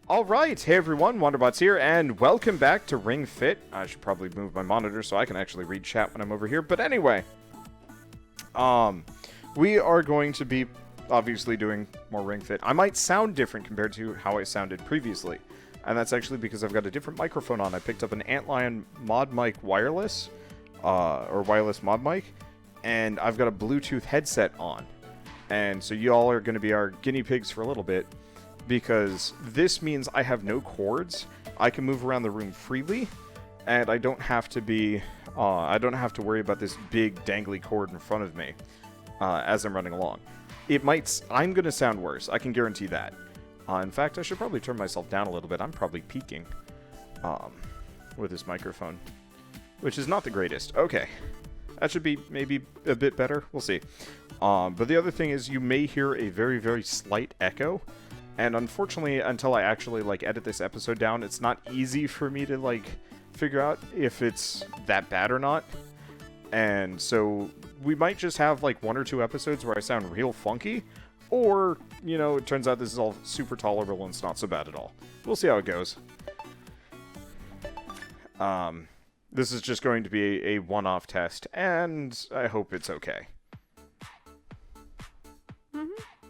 Alright, hey everyone, Wanderbots here, and welcome back to Ring Fit. I should probably move my monitor so I can actually read chat when I'm over here, but anyway. We are going to be, obviously, doing more Ring Fit. I might sound different compared to how I sounded previously, and that's actually because I've got a different microphone on. I picked up an Antlion Mod Mic Wireless, or Wireless Mod Mic, and I've got a Bluetooth headset on. And so y'all are going to be our guinea pigs for a little bit, because this means I have no cords. I can move around the room freely, and I don't have to be, I don't have to worry about this big dangly cord in front of me as I'm running along. I'm going to sound worse. I can guarantee that. In fact, I should probably turn myself down a little bit. I'm probably peaking with this microphone, which is not the greatest. Okay, that should be maybe a bit better. We'll see. But the other thing is you may hear a very, very slight echo. And unfortunately, until I actually, edit this episode down, it's not easy for me to, figure out if it's that bad or not. And so we might just have, one or two episodes where I sound real funky. Or, it turns out this is all super tolerable and it's not so bad at all. We'll see how it goes. This is just going to be a one-off test, and I hope it's okay.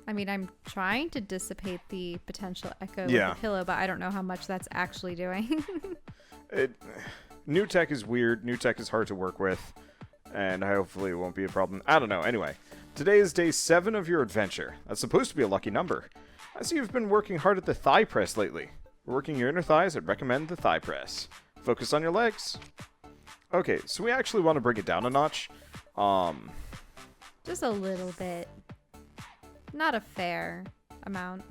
I mean, I'm trying to dissipate the potential echo with Yeah. the pillow, but I don't know how much that's actually doing. New tech is weird. New tech is hard to work with. And hopefully it won't be a problem. I don't know. Anyway, today is day 7 of your adventure. That's supposed to be a lucky number. I see you've been working hard at the thigh press lately. For working your inner thighs, I'd recommend the thigh press. Focus on your legs. Okay, so we actually want to bring it down a notch. Just a little bit. Not a fair amount.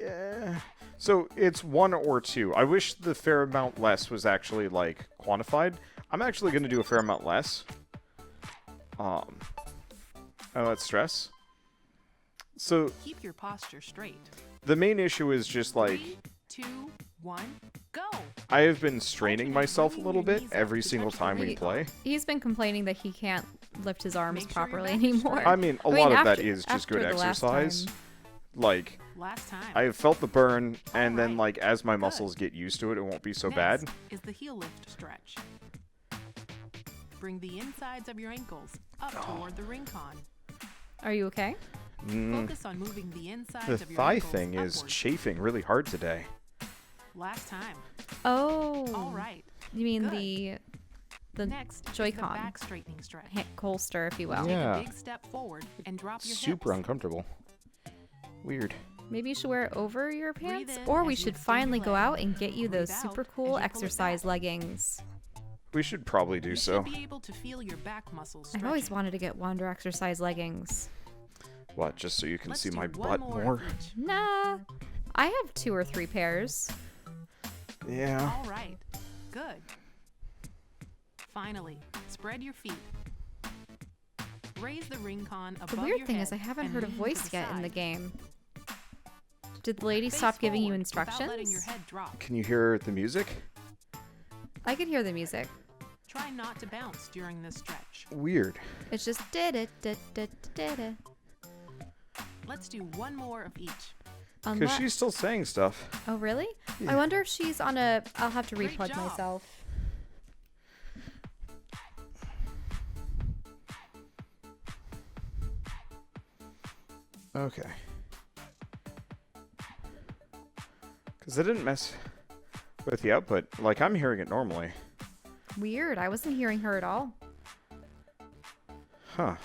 Yeah. So it's 1 or 2. I wish the fair amount less was actually, quantified. I'm actually going to do a fair amount less. Oh, that's stress. So keep your posture straight. The main issue is just 3, 2, 1, go. I have been straining myself a little bit every single time we play. He's been complaining that he can't lift his arms properly anymore. I mean, a lot of that after- is just good after the last exercise. time. Last time. I have felt the burn, and then, Alright, as my good. muscles get used to it, it won't be so Next bad. is the heel lift stretch. Bring the insides of your ankles up toward the ring con. Are you okay? Focus on moving the insides The of your thigh ankles thing is upward. chafing really hard today. Last time. Oh. All right. You mean Good. the Next, is the Joy-Con. back straightening stretch. holster, if you will. Yeah. Take a big step forward and drop your Super hips. uncomfortable. Weird. Maybe you should wear it over your Breathe pants, in or we as you should extend finally your go leg. out and get you those Breathe out super as cool you pull it exercise back. leggings. We should probably do You so. should be able to feel your back muscles I've always stretching. wanted to get Wander exercise leggings. What, just so you can Let's see do my one butt more more? of each. Nah, I have 2 or 3 pairs. Yeah. All right. Good. Finally, spread your feet. Raise the ring con above The your weird thing is I head haven't and heard a lean to voice the yet in the side. game. Did the lady Face stop giving you forward without letting your instructions? head drop. Can you hear the music? I could hear the music. Try not to bounce during this stretch. Weird. It's just did it, did it, did it. Let's do one more of each. Because she's still saying stuff. Oh, really? Yeah. I wonder if she's on a... I'll have to Great replug job. myself. Okay. Because I didn't mess with the output. I'm hearing it normally. Weird. I wasn't hearing her at all. Huh.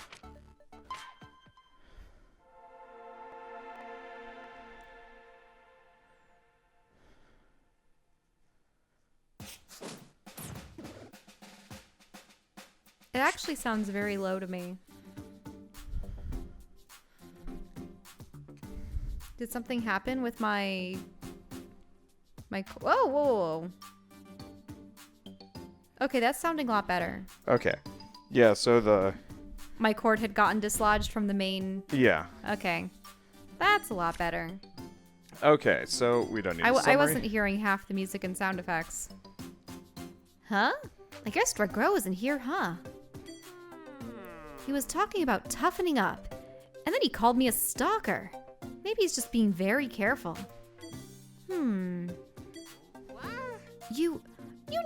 It actually sounds very low to me. Did something happen with my... Whoa, whoa, whoa. Okay, that's sounding a lot better. Okay. Yeah, so the... My cord had gotten dislodged from the main... Yeah. Okay. That's a lot better. Okay, so we don't need a I summary. wasn't hearing half the music and sound effects. Huh? I guess Dragro isn't here, huh? He was talking about toughening up, and then he called me a stalker. Maybe he's just being very careful. You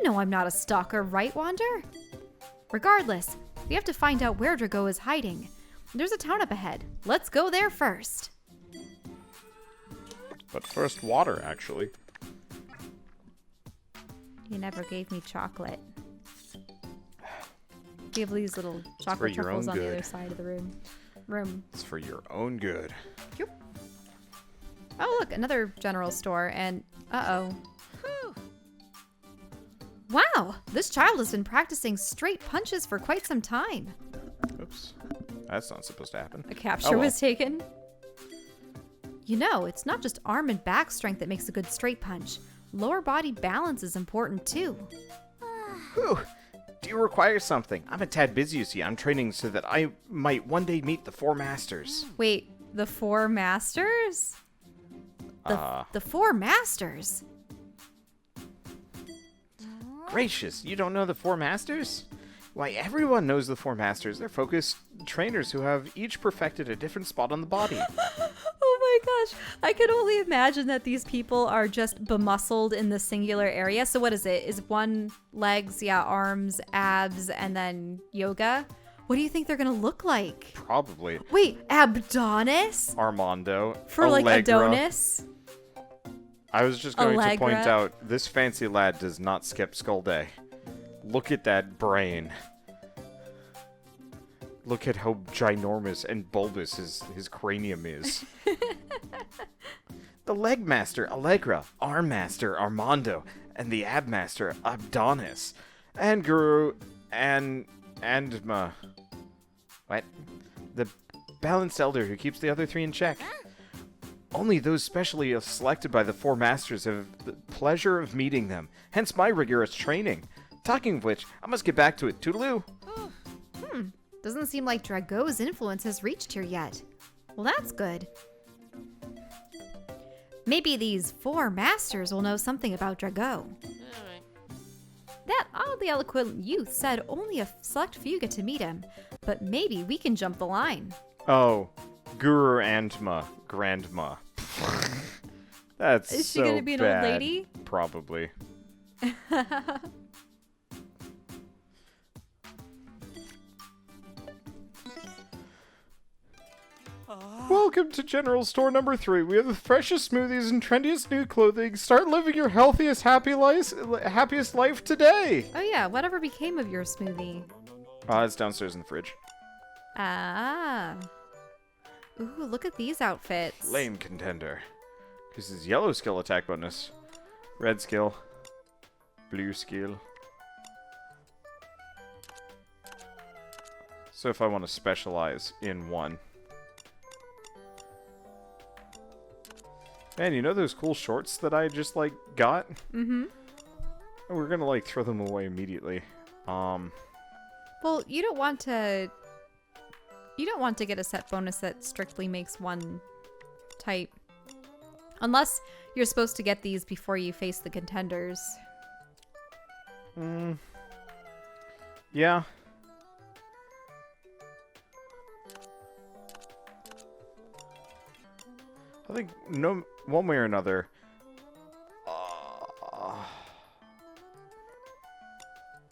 know I'm not a stalker, right, Wander? Regardless, we have to find out where Drago is hiding. There's a town up ahead. Let's go there first. But first, water, actually. You never gave me chocolate. You have these little chocolate your truffles own on the good. other side of the room. It's for your own good. Yep. Oh, look, another general store, and uh-oh. Wow, this child has been practicing straight punches for quite some time. Oops. That's not supposed to happen. A capture Oh, well. was taken. You know, it's not just arm and back strength that makes a good straight punch. Lower body balance is important too. Whew. Do you require something? I'm a tad busy, you see. I'm training so that I might one day meet the four masters. Wait, the four masters? The four masters? Gracious, you don't know the four masters? Why, everyone knows the four masters. They're focused trainers who have each perfected a different spot on the body. Oh my gosh, I can only imagine that these people are just bemuscled in the singular area. So what is it? Is one legs, yeah, arms, abs, and then yoga? What do you think they're gonna look like? Probably. Wait, Abdonis? Armando. For like Allegra. Adonis? I was just going to Allegra. point out, this fancy lad does not skip skull day. Look at that brain. Look at how ginormous and bulbous his cranium is. The leg master, Allegra, arm master, Armando, and the ab master, Abdonis, and Guru, and what? The balanced elder who keeps the other three in check. Only those specially selected by the four masters have the pleasure of meeting them, hence my rigorous training. Talking of which, I must get back to it. Toodaloo! Doesn't seem like Drago's influence has reached here yet. Well, that's good. Maybe these four masters will know something about Drago. That oddly eloquent youth said only a select few get to meet him, but maybe we can jump the line. Oh, Guru Antma, Grandma. That's Is she so gonna be an bad. old lady? Probably. Welcome to General Store number 3. We have the freshest smoothies and trendiest new clothing. Start living your happiest life today. Oh yeah, whatever became of your smoothie? It's downstairs in the fridge. Ah. Ooh, look at these outfits. Lame contender. This is yellow skill attack bonus. Red skill. Blue skill. So if I want to specialize in one. Man, you know those cool shorts that I just, like, got? Mm-hmm. We're gonna, like, throw them away immediately. Well, you don't want to get a set bonus that strictly makes one type. Unless you're supposed to get these before you face the contenders. Yeah. I think one way or another.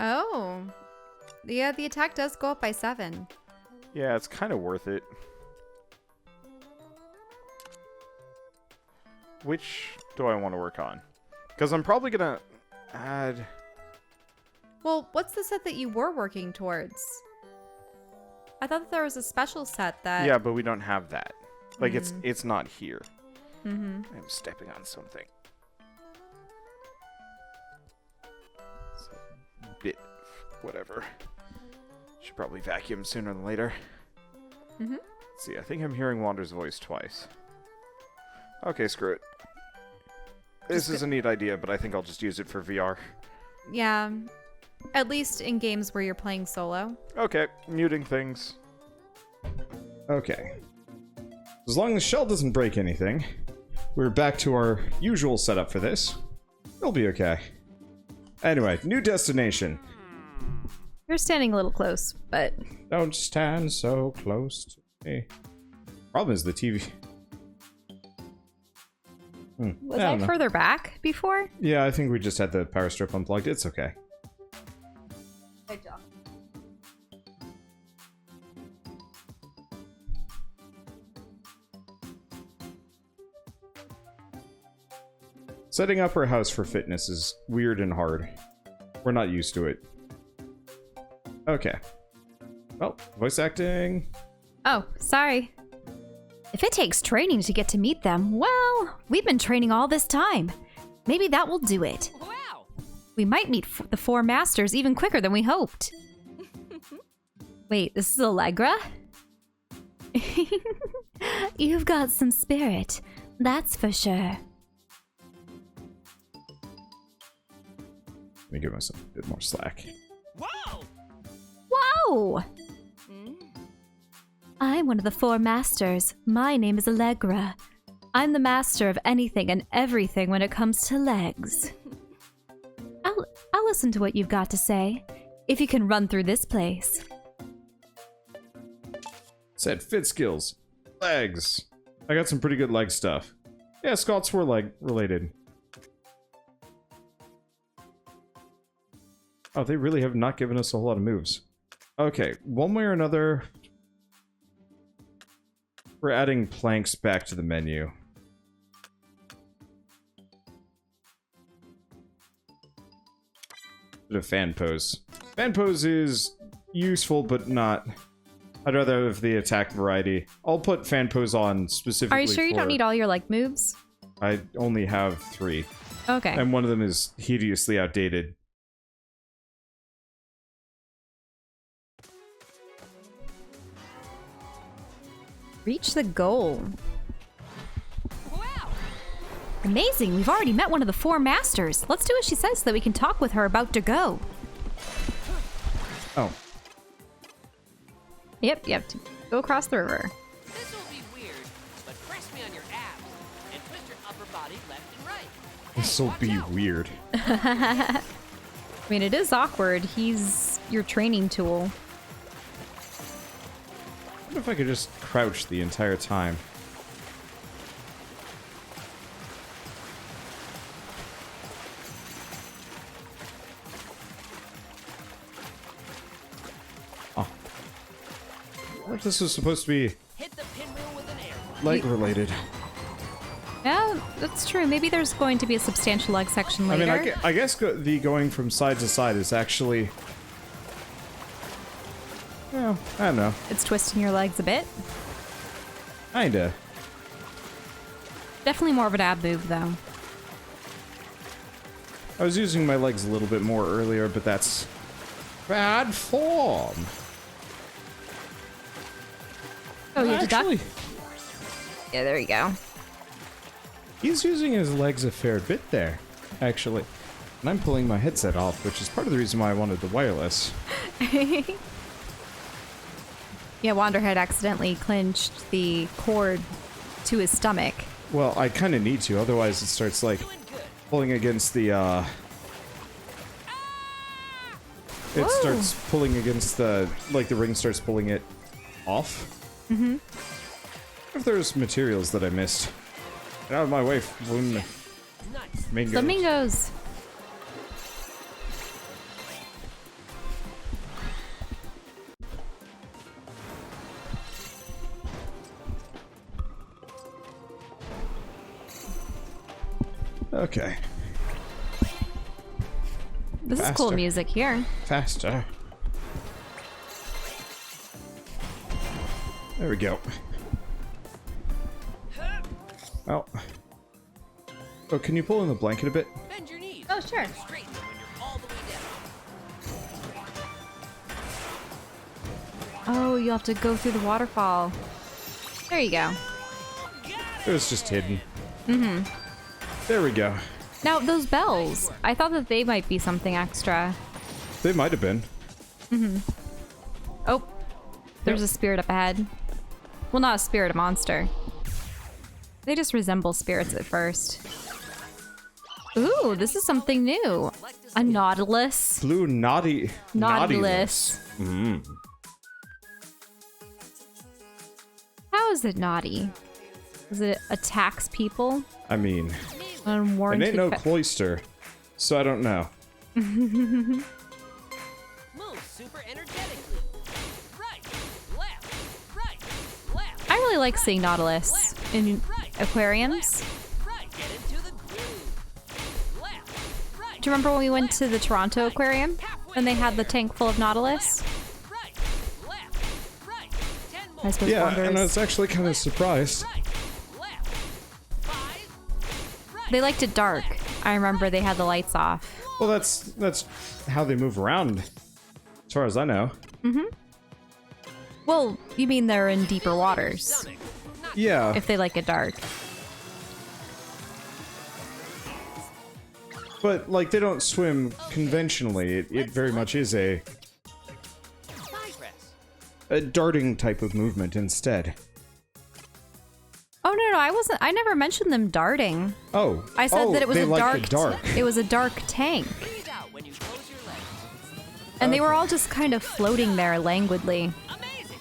Oh. Yeah, the attack does go up by 7. Yeah, it's kind of worth it. Which do I want to work on? Because I'm probably gonna add. Well, what's the set that you were working towards? I thought that there was a special set that... Yeah, but we don't have that. Like, it's not here. Mm-hmm. I'm stepping on something. It's a bit... whatever. Should probably vacuum sooner than later. Mm-hmm. Let's see, I think I'm hearing Wander's voice twice. Okay, screw it. This is a neat idea, but I think I'll just use it for VR. Yeah. At least in games where you're playing solo. Okay, muting things. Okay. As long as the shell doesn't break anything, we're back to our usual setup for this. It'll be okay. Anyway, new destination. You're standing a little close, but... Don't stand so close to me. Problem is the TV. Was I I don't know. further back before? Yeah, I think we just had the power strip unplugged. It's okay. Good job. Setting up our house for fitness is weird and hard. We're not used to it. Okay. Well, voice acting. Oh, sorry. If it takes training to get to meet them, well, we've been training all this time. Maybe that will do it. Wow! We might meet the four masters even quicker than we hoped. Wait, this is Allegra? You've got some spirit, that's for sure. Let me give myself a bit more slack. Whoa! Whoa! Hmm? I'm one of the four masters. My name is Allegra. I'm the master of anything and everything when it comes to legs. I'll listen to what you've got to say, if you can run through this place. Said fit skills. Legs. I got some pretty good leg stuff. Yeah, Scots were leg related. Oh, they really have not given us a whole lot of moves. Okay, one way or another, we're adding planks back to the menu. Bit of fan pose. Fan pose is useful, but not... I'd rather have the attack variety. I'll put fan pose on specifically. Are you sure you don't need all your like moves? I only have 3. Okay. And one of them is hideously outdated. Reach the goal. Wow! Amazing, we've already met one of the four masters. Let's do what she says so that we can talk with her about to go. Oh. Yep, you have to go across the river. This will be weird, but press me on your abs and twist your upper body left and right. This will watch be out. weird. I mean, it is awkward. He's your training tool. I wonder if I could just crouch the entire time. Oh. I wonder if this was supposed to be Hit the pinwheel with an air. leg related. Yeah, that's true. Maybe there's going to be a substantial leg section I later. mean, I guess the going from side to side is actually... Well, I don't know. It's twisting your legs a bit. Kinda. Definitely more of an ab move, though. I was using my legs a little bit more earlier, but that's bad form. Oh, you have to duck? Actually, Yeah, there you go. he's using his legs a fair bit there, actually. And I'm pulling my headset off, which is part of the reason why I wanted the wireless. Yeah, Wander had accidentally clinched the cord to his stomach. Well, I kind of need to, otherwise it starts, like, Doing good. pulling against the, It Whoa. starts pulling against the... Like, the ring starts pulling it off. Mm-hmm. If there's materials that I missed. Get out of my way, Nice. Mingo. Flamingos! Okay. This is cool Faster. music here. Faster. There we go. Well. Oh, can you pull in the blanket a bit? Bend your knees. Oh, sure. Straighten them when you're all the way down. Oh, you have to go through the waterfall. There you go. It was just hidden. Mm-hmm. There we go. Now, those bells. I thought that they might be something extra. They might have been. Oh, there's a spirit up ahead. Well, not a spirit, a monster. They just resemble spirits at first. Ooh, this is something new. A nautilus. Blue naughty... Nautilus. Mm. How is it naughty? Does it attacks people? I mean, it Unwarranted ain't no fa- cloister, so I don't know. Move super energetically. Right, left, right, left. I really like seeing Nautilus in aquariums. Right, get into the groove. Left, right. Do you remember when we went to the Toronto Aquarium and they had the tank full of Nautilus? Right, left, right. 10 more. I suppose Yeah, Wanderers. and I was actually kind of surprised. Right, left, 5, right. They liked it dark. I remember they had the lights off. Well, that's how they move around, as far as I know. Well, you mean they're in deeper waters Yeah, if they like it dark. but like they don't swim conventionally. It very much is a Digress. darting type of movement instead. Oh no, I never mentioned them darting. Oh, I said that it was they a like dark, the dark. it was a dark tank. Breathe out when you close your legs. And they were all just kind of floating there languidly. Amazing.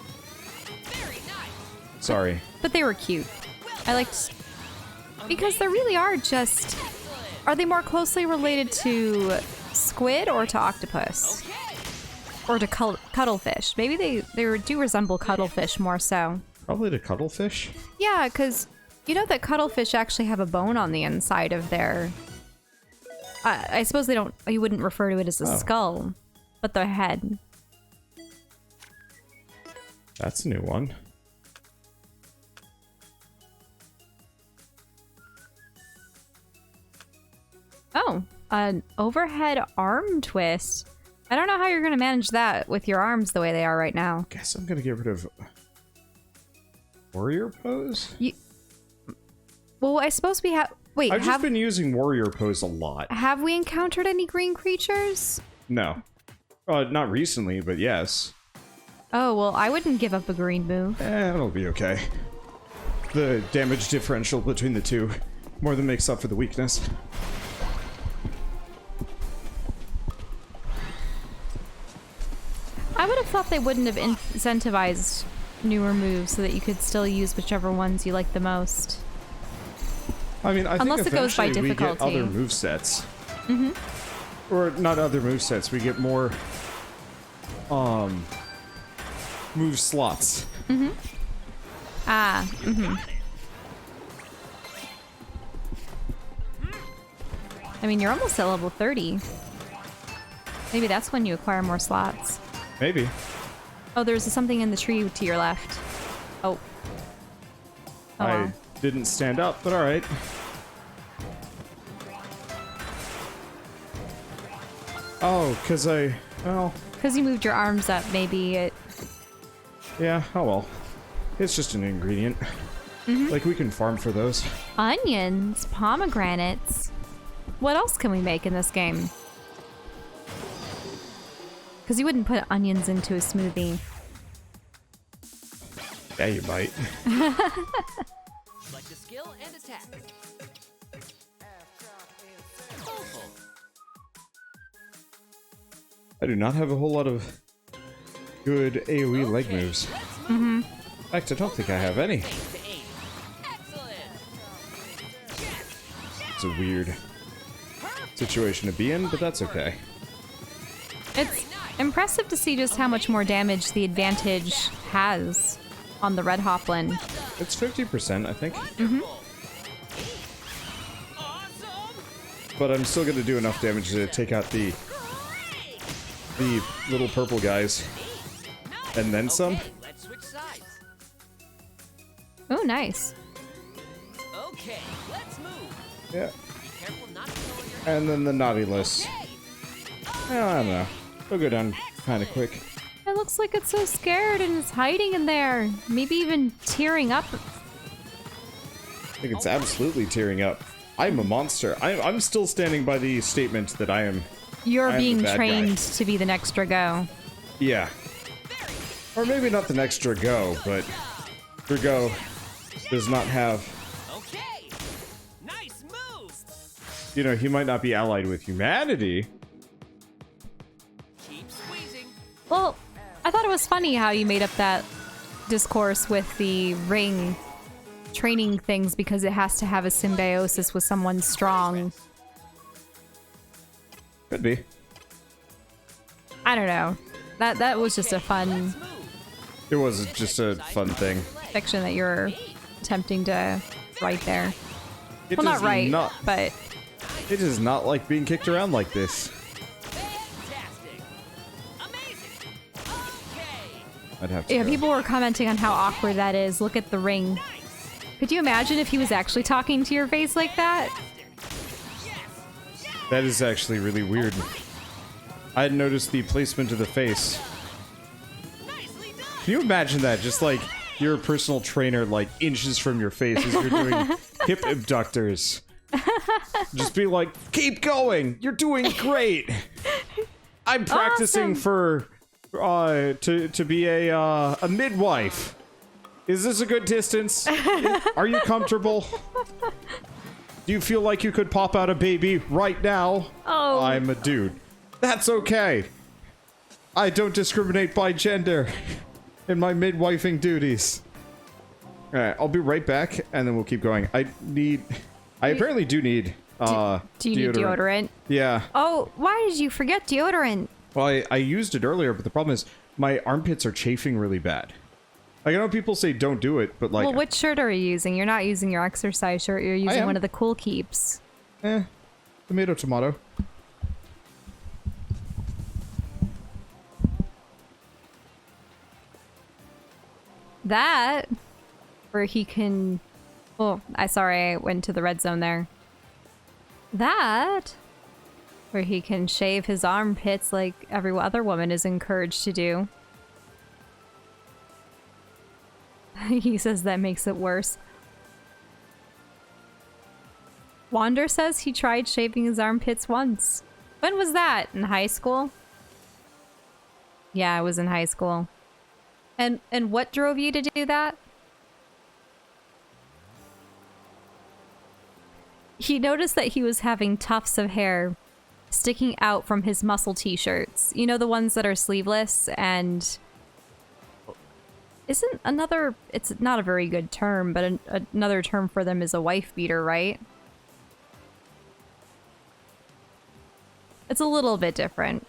Very nice. Sorry. But they were cute. I liked because they really are just. Are they more closely related to squid or to octopus or to cuttlefish? Maybe they do resemble cuttlefish more so. Probably the cuttlefish. Yeah, because you know that cuttlefish actually have a bone on the inside of their. I suppose they don't. You wouldn't refer to it as a skull, but their head. That's a new one. Oh, an overhead arm twist. I don't know how you're going to manage that with your arms the way they are right now. Guess I'm gonna get rid of warrior pose. Well, I suppose we have. Wait, I've just been using warrior pose a lot. have we encountered any green creatures? No, not recently, but yes. Oh, well, I wouldn't give up a green move. It'll be okay. The damage differential between the two more than makes up for the weakness. I would have thought they wouldn't have incentivized newer moves so that you could still use whichever ones you like the most. I mean, I Unless think it goes by eventually we get difficulty. other movesets. Or not other movesets, we get more move slots. Ah, I mean, you're almost at level 30. Maybe that's when you acquire more slots. Maybe. Oh, there's something in the tree to your left. Oh. Oh, I wow. didn't stand up, but alright. Oh, because well, Because you moved your arms up, maybe it... yeah, oh well. It's just an ingredient. Like, we can farm for those. Onions, pomegranates. What else can we make in this game? Because you wouldn't put onions into a smoothie. Yeah, you might. Select a skill and attack. Soulful. I do not have a whole lot of good AoE leg Okay, moves. let's move. In fact, I don't think I have any. Aim to aim. Excellent. It's a weird situation to be in, but that's okay. It's impressive to see just how much more damage the advantage has on the red hoplin. It's 50%, I think. Awesome. But I'm still gonna do enough damage to take out the little purple guys. And then some. Okay, let's switch sides. Oh, nice. Okay, let's move. Yeah. Be careful not to lower your And then the Nautilus. Okay. I don't know. They'll go down kind of quick. It looks like it's so scared and it's hiding in there. Maybe even tearing up. I think it's absolutely tearing up. I'm a monster. I'm still standing by the statement that I am. You're I am the being bad trained guy. to be the next Drago. Yeah. Or maybe not the next Drago, but Drago does not have. Okay. Nice move. You know, he might not be allied with humanity. Keep squeezing. Well, I thought it was funny how you made up that discourse with the ring training things because it has to have a symbiosis with someone strong. Could be. I don't know. That was just a fun It was just a fun thing. fiction that you're attempting to write there. It Well, not does right, not- but It is not like being kicked around like this. Fantastic. Amazing. Okay. I'd have to yeah, go. people were commenting on how awkward that is. Look at the ring. Could you imagine if he was actually talking to your face like that? That is actually really weird. I hadn't noticed the placement of the face. Nicely done. Can you imagine that? Just like your personal trainer, like inches from your face as you're doing hip abductors. Just be like, keep going. You're doing great. I'm practicing for to be a midwife. Is this a good distance? Are you comfortable? Do you feel like you could pop out a baby right now? Oh. I'm a dude. That's okay. I don't discriminate by gender in my midwifing duties. Alright, I'll be right back, and then we'll keep going. I apparently do need, Do you need deodorant? Yeah. Oh, why did you forget deodorant? Well, I used it earlier, but the problem is my armpits are chafing really bad. Like, I know people say don't do it, but like... Well, which shirt are you using? You're not using your exercise shirt. You're using am. one of the Cool Keeps. Tomato, tomato. That, where he can... Oh, I went to the red zone there. That, where he can shave his armpits like every other woman is encouraged to do. He says that makes it worse. Wander says he tried shaving his armpits once. When was that? In high school? Yeah, it was in high school. And what drove you to do that? He noticed that he was having tufts of hair sticking out from his muscle t-shirts. You know, the ones that are sleeveless, and isn't another, it's not a very good term, but another term for them is a wife beater, right? It's a little bit different,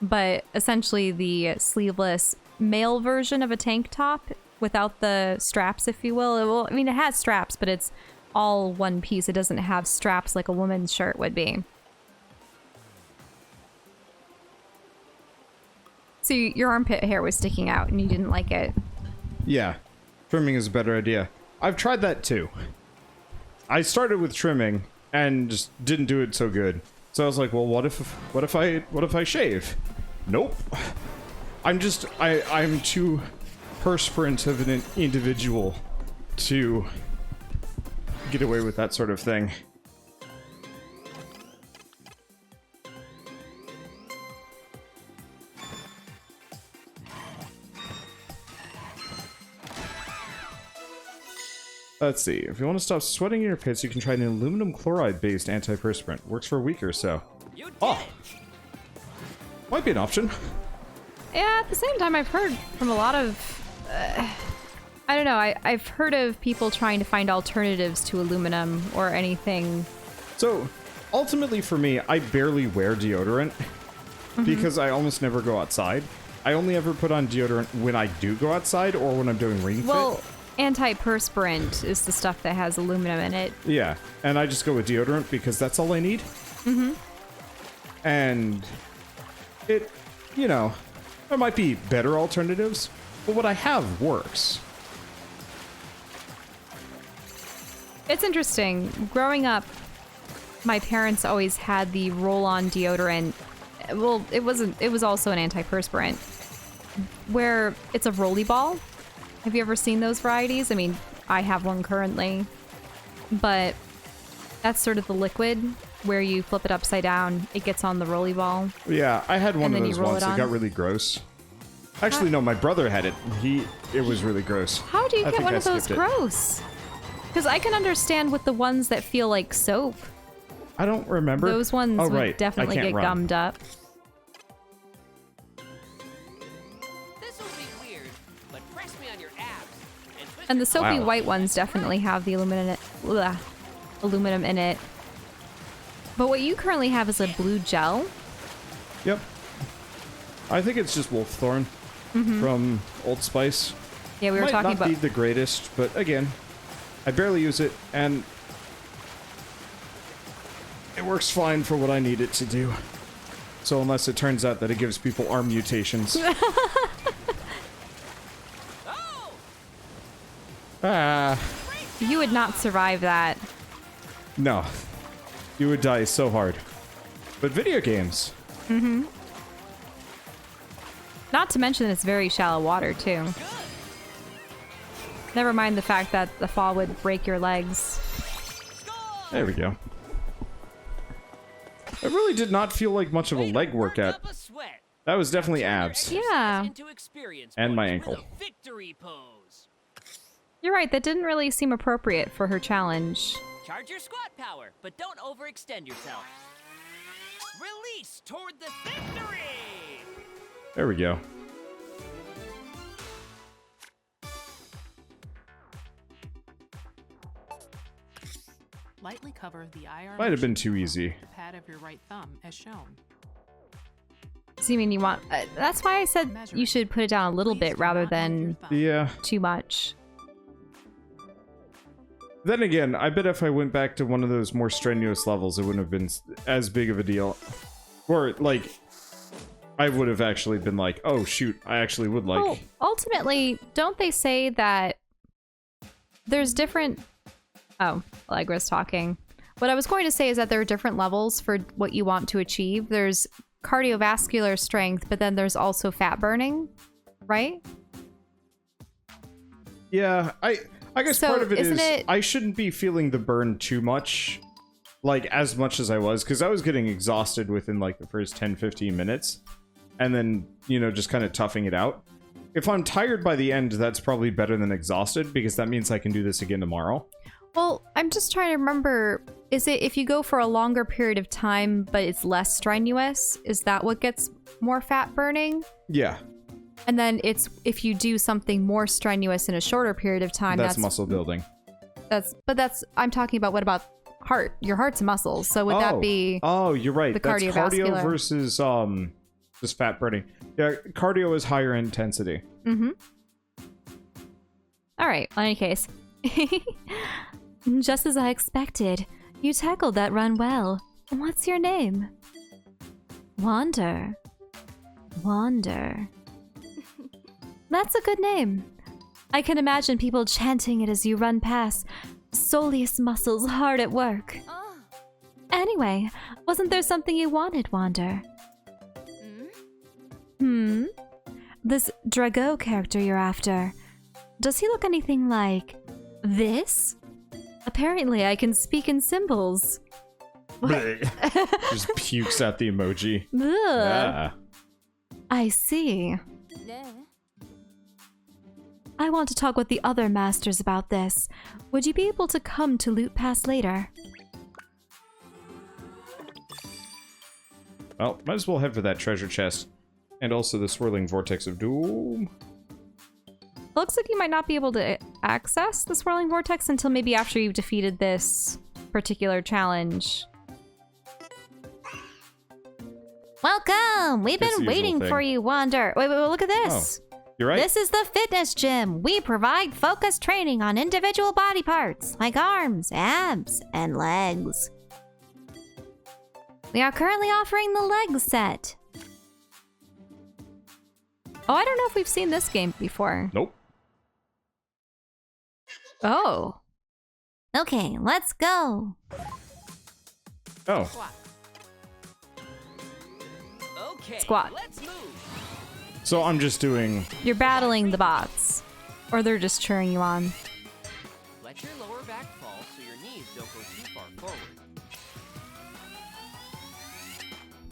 but essentially the sleeveless male version of a tank top without the straps, if you will. Well, I mean, it has straps, but it's all one piece. It doesn't have straps like a woman's shirt would be. So your armpit hair was sticking out and you didn't like it. Yeah, trimming is a better idea. I've tried that too. I started with trimming and just didn't do it so good. So I was like, well, what if I shave? Nope. I'm too perspirant of an individual to get away with that sort of thing. Let's see. If you want to stop sweating in your pits, you can try an aluminum chloride-based antiperspirant. Works for a week or so. You did Oh, it. might be an option. Yeah, at the same time, I've heard from a lot of... I don't know, I've heard of people trying to find alternatives to aluminum or anything. So, ultimately for me, I barely wear deodorant because I almost never go outside. I only ever put on deodorant when I do go outside or when I'm doing ring Well, fit. antiperspirant is the stuff that has aluminum in it. Yeah, and I just go with deodorant because that's all I need. Mm-hmm. And it, you know, there might be better alternatives, but what I have works. It's interesting. Growing up, my parents always had the roll-on deodorant. Well, it was also an antiperspirant, where it's a rolly ball. Have you ever seen those varieties? I mean, I have one currently, but that's sort of the liquid where you flip it upside down, it gets on the rolly ball. Yeah, I had one And of then you those roll once. it It on? got really gross. Actually, no, my brother had it. It was really gross. How do you I get think one I of those skipped it. gross? Because I can understand with the ones that feel like soap. I don't remember. Those ones Oh, would right. definitely I can't get run. gummed up. This will be weird, but press me on your abs and twist And the soapy Wow. white ones definitely have the aluminum in it. But what you currently have is a blue gel. Yep. I think it's just Wolfthorn from Old Spice. Yeah, we were Might talking not about. be the greatest, but again, I barely use it, and it works fine for what I need it to do. So unless it turns out that it gives people arm mutations. Ah, You would not survive that. no. You would die so hard. But video games. Not to mention it's very shallow water, too. Never mind the fact that the fall would break your legs. There we go. It really did not feel like much of a leg workout. Up a sweat. That was definitely abs. Yeah. Into experience And my points with ankle. a victory pose. You're right, that didn't really seem appropriate for her challenge. Charge your squat power, but don't overextend yourself. Release toward the victory! There we go. Lightly cover the IR Might have been too easy. pad of your right thumb as shown. So you mean you want... that's why I said you should put it down a little Please bit do rather not move your than thumb. Yeah. too much. Then again, I bet if I went back to one of those more strenuous levels, it wouldn't have been as big of a deal. Or, like, I would have actually been like, oh, shoot, I actually would like... Well, ultimately, don't they say that there's different... Oh, Allegra's talking. What I was going to say is that there are different levels for what you want to achieve. There's cardiovascular strength, but then there's also fat burning, right? Yeah, I guess So, part of it is isn't it- I shouldn't be feeling the burn too much, like as much as I was, because I was getting exhausted within like the first 10-15 minutes, and then, you know, just kind of toughing it out. If I'm tired by the end, that's probably better than exhausted, because that means I can do this again tomorrow. Well, I'm just trying to remember, is it if you go for a longer period of time, but it's less strenuous, is that what gets more fat burning? Yeah, And then it's if you do something more strenuous in a shorter period of time, that's muscle building. I'm talking about what about heart? Your heart's muscles. So would that be Oh, you're right. the That's cardio cardiovascular? versus just fat burning. Yeah, cardio is higher intensity. All right, in any case. Just as I expected, you tackled that run well. What's your name? Wander. That's a good name. I can imagine people chanting it as you run past. Soleus muscles hard at work. Anyway, wasn't there something you wanted, Wander? This Drago character you're after. Does he look anything like this? Apparently, I can speak in symbols. Just pukes at the emoji. Ugh. Yeah. I see. I want to talk with the other masters about this. Would you be able to come to Loot Pass later? Well, might as well head for that treasure chest. And also the swirling vortex of doom. Looks like you might not be able to access the Swirling Vortex until maybe after you've defeated this particular challenge. Welcome! We've It's been the waiting usual for thing. you, Wander. Wait, look at this. You're right. This is the fitness gym. We provide focused training on individual body parts, like arms, abs, and legs. We are currently offering the leg set. Oh, I don't know if we've seen this game before. Nope. Oh. Okay, let's go. Oh. Squat. Okay, Squat. let's move. So I'm just doing... You're battling the bots. Or they're just cheering you on. Let your lower back fall so your knees don't go too far forward.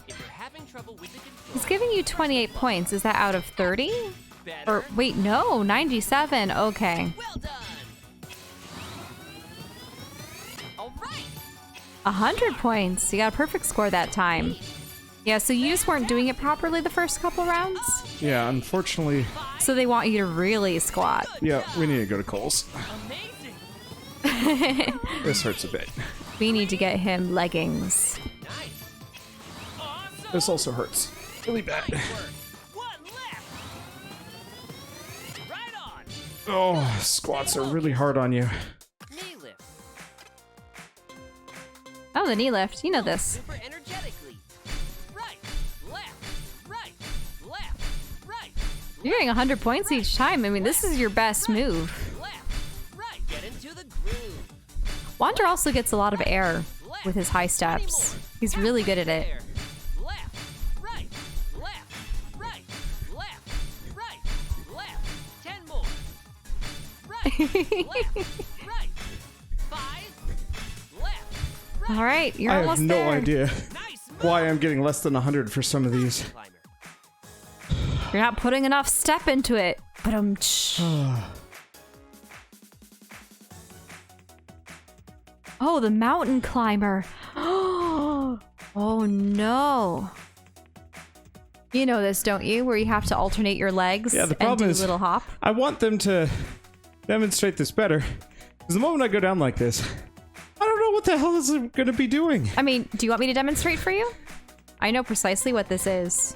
If you're having trouble with the control, He's giving you 28 points. Is that out of 30? better. Or, wait, no, 97. Okay. Well done. All right. 100 points. You got a perfect score that time. Yeah, so you just weren't doing it properly the first couple rounds? Yeah, unfortunately. So they want you to really squat. Yeah, we need to go to Cole's. Amazing. This hurts a bit. We need to get him leggings. Nice. Awesome. This also hurts. Really bad. Nice work. One left. Right on. Oh, squats are really hard on you. Knee lift. Oh, the knee lift. You know this. Super energetically. Right. Left. Right. Left. Right. You're getting 100 points each time. I mean, this is your best move. Left. Right. Get into the groove. Wander also gets a lot of air with his high steps. He's really good at it. There. Left. Right. Left. Right. Left. Right. Left. 10 more. Right. Left. Right. 5. Left. Right. All right, you're I have almost no there. idea Nice move. why I'm getting less than 100 for some of these. Climber. You're not putting enough step into it. But oh, the mountain climber. Oh no. You know this, don't you? Where you have to alternate your legs Yeah, the and problem do is a little hop. I want them to demonstrate this better. Because the moment I go down like this, I don't know what the hell is it going to be doing. I mean, do you want me to demonstrate for you? I know precisely what this is.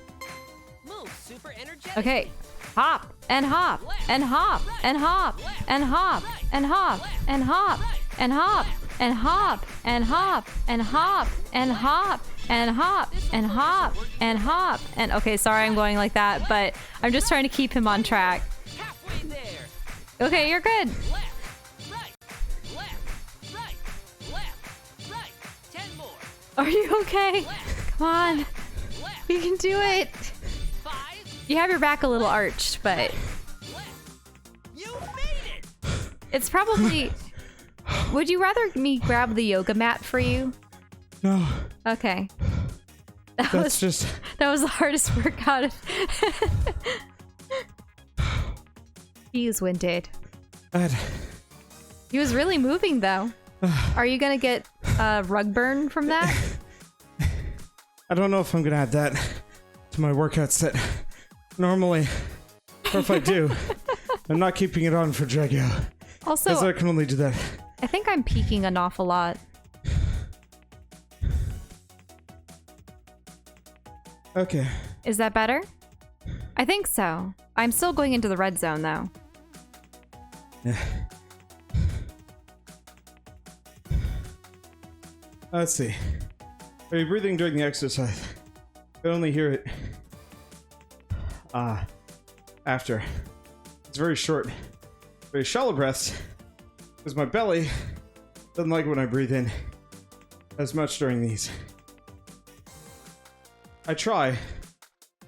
Move super energetic. Okay. Hop and hop and hop and hop and hop and hop and hop and hop and hop and hop and hop and hop and hop and hop and hop and okay, sorry I'm going like that, but I'm just trying to keep him on track. Halfway there. Okay, you're good. Left. Right. Left. Right. Left. Right. 10 more. Are you okay? Come on. Left. You can do it. 5. You have your back a little arched, but Left. You made it. it's probably... Would you rather me grab the yoga mat for you? No, Okay. that's just... That was the hardest workout. He is winded. Bad. He was really moving though. Are you gonna get rug burn from that? I don't know if I'm going to add that to my workout set normally. Or if I do, I'm not keeping it on for Dragio. Because Also, I can only do that. I think I'm peaking an awful lot. Okay. Is that better? I think so. I'm still going into the red zone though. Let's see. Are you breathing during the exercise? I only hear it after. It's very short, very shallow breaths, because my belly doesn't like when I breathe in as much during these. I try.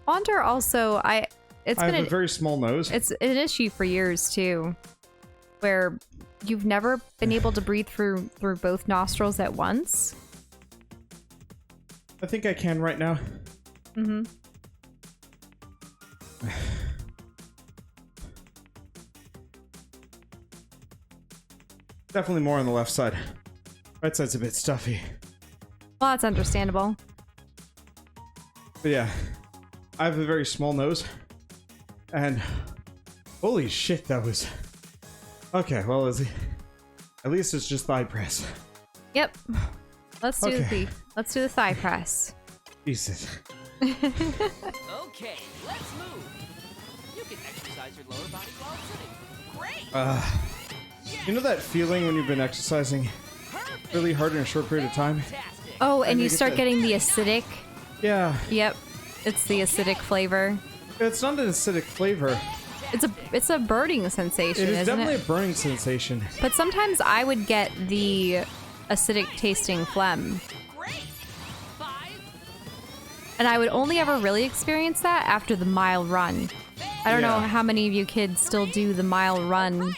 Wander also, it's I been have a very small nose. it's an issue for years too, where you've never been able to breathe through both nostrils at once. I think I can right now. Mm-hmm. Definitely more on the left side. Right side's a bit stuffy. Well, that's understandable. But yeah, I have a very small nose. And holy shit, that was... Okay, well, at least it's just thigh press. Yep. Let's do Okay. the thigh press. Jesus. Okay, let's move. You can exercise your lower body while sitting. Great. You know that feeling when you've been exercising Perfect. really hard in a short period of time? Fantastic. Oh, and And you you get start the- getting the acidic. Yeah, Yep. It's the acidic flavor. it's not an acidic flavor. It's a burning sensation, It is isn't definitely it? a burning sensation. But sometimes I would get the acidic tasting phlegm. Great. 5. And I would only ever really experience that after the mile run. I don't know Yeah. how many of you kids still do the mile run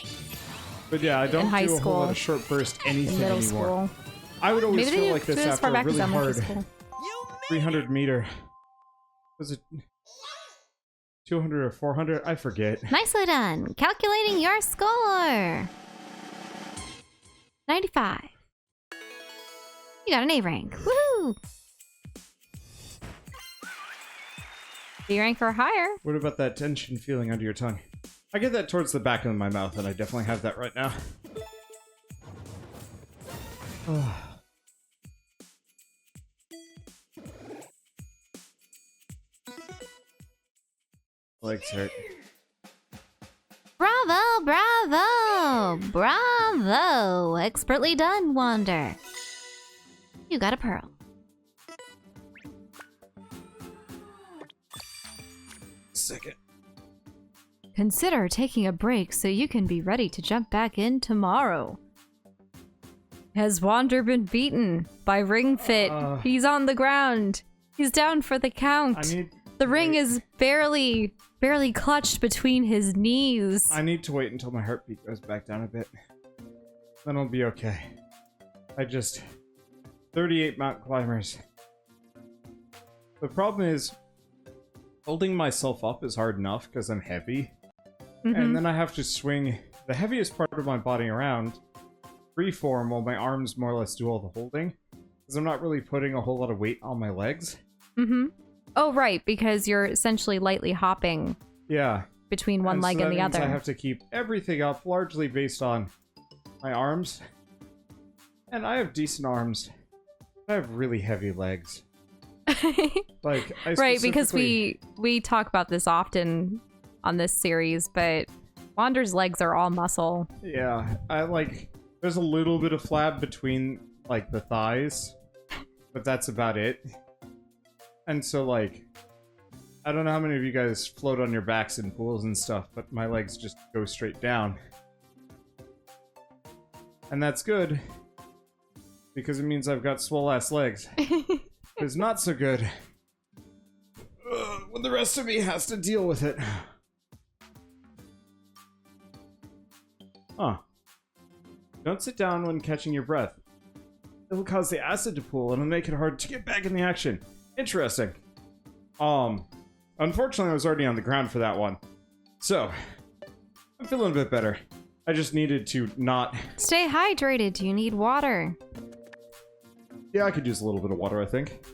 But yeah, I don't In high do a whole lot school. of short burst in anything middle anymore. school. I would always Maybe they feel do like this do it as after far a back as really elementary hard school. You made 300 meter. Was it 200 or 400? I forget. Nicely done. Calculating your score. 95. You got an A rank. Woohoo! B rank or higher. What about that tension feeling under your tongue? I get that towards the back of my mouth, and I definitely have that right now. Legs hurt. Bravo, bravo, bravo. Expertly done, Wander. You got a pearl. Second. Consider taking a break so you can be ready to jump back in tomorrow. Has Wander been beaten by Ring Fit? He's on the ground. He's down for the count. The ring is barely clutched between his knees. I need to wait until my heartbeat goes back down a bit. Then I'll be okay. 38 mountain climbers. The problem is, holding myself up is hard enough because I'm heavy. And then I have to swing the heaviest part of my body around, freeform, while my arms more or less do all the holding. Because I'm not really putting a whole lot of weight on my legs. Oh, right, because you're essentially lightly hopping between one leg and the other. I have to keep everything up, largely based on my arms. And I have decent arms. I have really heavy legs. Right, because we talk about this often on this series, but Wander's legs are all muscle. Yeah, there's a little bit of flab between, the thighs, but that's about it. And so, I don't know how many of you guys float on your backs in pools and stuff, but my legs just go straight down. And that's good, because it means I've got swole-ass legs. It's not so good when the rest of me has to deal with it. Huh. Don't sit down when catching your breath. It'll cause the acid to pool and it'll make it hard to get back in the action. Interesting. Unfortunately I was already on the ground for that one. So, I'm feeling a bit better. I just needed to not... Stay hydrated. Do you need water? Yeah, I could use a little bit of water, I think.